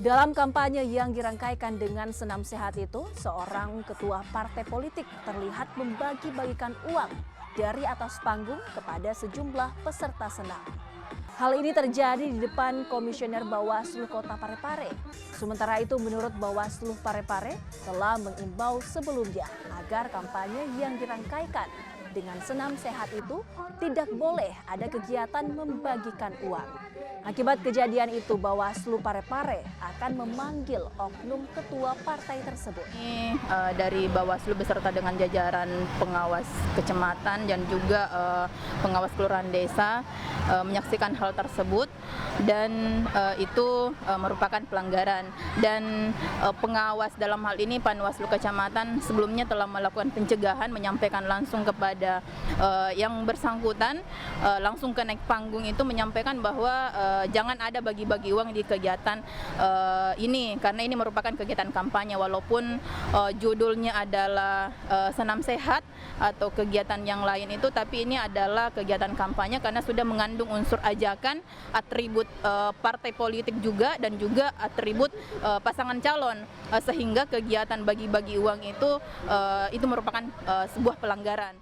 Dalam kampanye yang dirangkaikan dengan senam sehat itu, seorang ketua partai politik terlihat membagi-bagikan uang dari atas panggung kepada sejumlah peserta senam. Hal ini terjadi di depan Komisioner Bawaslu Kota Parepare. Sementara itu, menurut Bawaslu Parepare telah mengimbau sebelumnya agar kampanye yang dirangkaikan dengan senam sehat itu tidak boleh ada kegiatan membagikan uang. Akibat kejadian itu, Bawaslu Parepare akan memanggil oknum ketua partai tersebut. Ini dari Bawaslu beserta dengan jajaran pengawas kecamatan dan juga pengawas kelurahan desa menyaksikan hal tersebut dan itu merupakan pelanggaran, dan pengawas dalam hal ini Panwaslu kecamatan sebelumnya telah melakukan pencegahan, menyampaikan langsung kepada yang bersangkutan, langsung ke naik panggung itu menyampaikan bahwa jangan ada bagi-bagi uang di kegiatan ini, karena ini merupakan kegiatan kampanye walaupun judulnya adalah senam sehat atau kegiatan yang lain itu, tapi ini adalah kegiatan kampanye karena sudah mengandung unsur ajakan, atribut partai politik juga, dan juga atribut pasangan calon, sehingga kegiatan bagi-bagi uang itu merupakan sebuah pelanggaran.